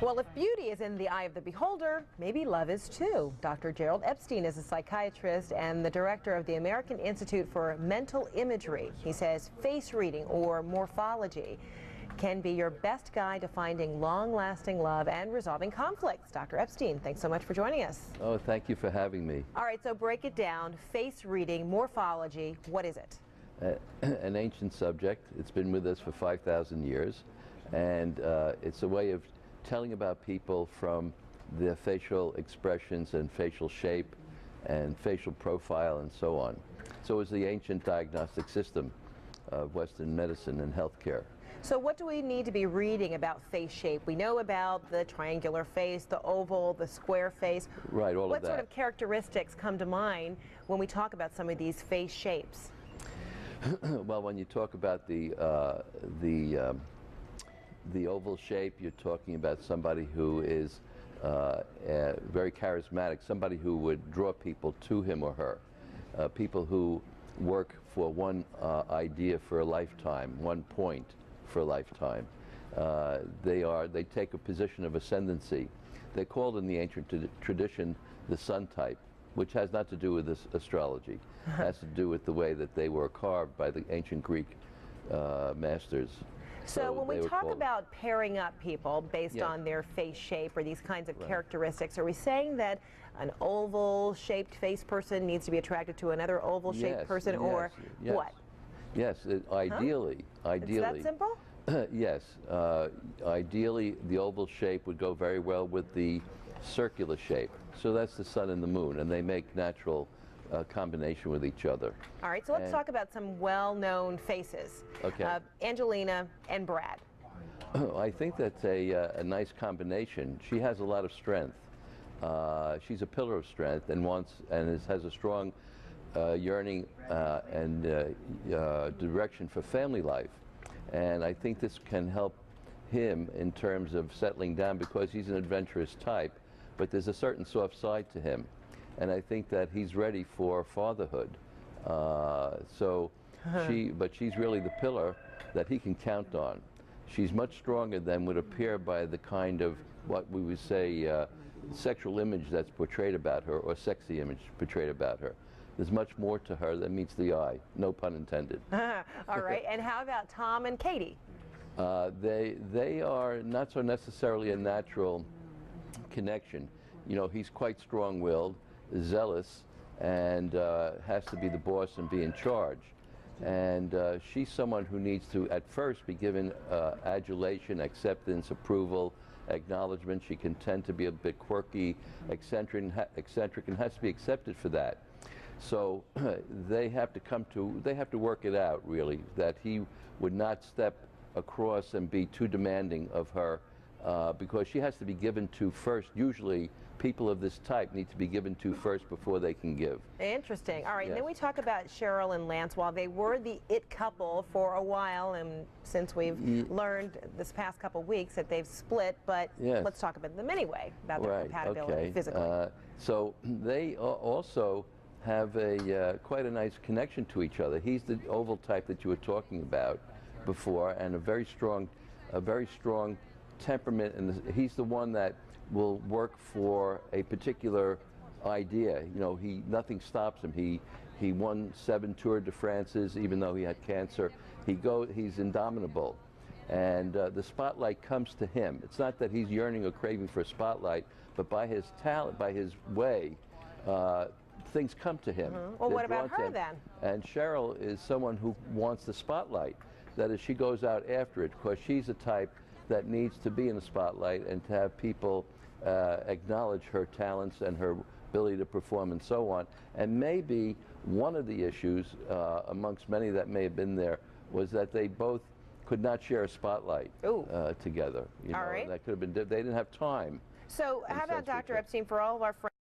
Well, if beauty is in the eye of the beholder, maybe love is too. Dr. Gerald Epstein is a psychiatrist and the director of the American Institute for Mental Imagery. He says face reading or morphology can be your best guide to finding long-lasting love and resolving conflicts. Dr. Epstein, thanks so much for joining us. Oh, thank you for having me. All right, so break it down. Face reading, morphology, what is it? An ancient subject. It's been with us for 5,000 years, and it's a way of telling about people from their facial expressions and facial shape and facial profile and so on. So it's the ancient diagnostic system of Western medicine and healthcare. So what do we need to be reading about face shape? We know about the triangular face, the oval, the square face. Right, all of that. What sort of characteristics come to mind when we talk about some of these face shapes? Well, when you talk about the oval shape, you're talking about somebody who is very charismatic, somebody who would draw people to him or her, people who work for one idea for a lifetime, one point for a lifetime. They take a position of ascendancy. They're called in the ancient tradition the sun type, which has not to do with this astrology. It has to do with the way that they were carved by the ancient Greek masters. So when we talk about pairing up people based on their face shape or these kinds of characteristics, are we saying that an oval-shaped face person needs to be attracted to another oval-shaped person, or what? Yes, ideally. Is that simple? Yes. Ideally, the oval shape would go very well with the circular shape. So that's the sun and the moon, and they make natural combination with each other. All right, so let's talk about some well-known faces. Okay. Angelina and Brad. I think that's a nice combination. She has a lot of strength. She's a pillar of strength and has a strong yearning and direction for family life. And I think this can help him in terms of settling down because he's an adventurous type, but there's a certain soft side to him. And I think that he's ready for fatherhood. But she's really the pillar that he can count on. She's much stronger than would appear by the kind of what we would say sexual image that's portrayed about her, or sexy image portrayed about her. There's much more to her than meets the eye, no pun intended. All right, and how about Tom and Katie? They are not so necessarily a natural connection. You know, he's quite strong-willed, zealous, and has to be the boss and be in charge. And she's someone who needs to, at first, be given adulation, acceptance, approval, acknowledgement. She can tend to be a bit quirky, eccentric, and has to be accepted for that. So they have to work it out, really, that he would not step across and be too demanding of her, because she has to be given to first. Usually people of this type need to be given to first before they can give. Interesting. All right, yes. Then we talk about Cheryl and Lance. While they were the it couple for a while, and since we've learned this past couple weeks that they've split, but let's talk about them anyway, about their compatibility physically. So they also have quite a nice connection to each other. He's the oval type that you were talking about before, and a very strong temperament, and he's the one that will work for a particular idea. You know, nothing stops him. He won 7 Tour de France's even though he had cancer. He's indomitable, and the spotlight comes to him. It's not that he's yearning or craving for a spotlight, but by his talent, by his way, things come to him. Well, what about her then? And Cheryl is someone who wants the spotlight. That is, she goes out after it because she's a type that needs to be in the spotlight and to have people acknowledge her talents and her ability to perform and so on. And maybe one of the issues amongst many that may have been there was that they both could not share a spotlight together. You know, all right. That could have been, they didn't have time. So how about Dr. Epstein, for all of our friends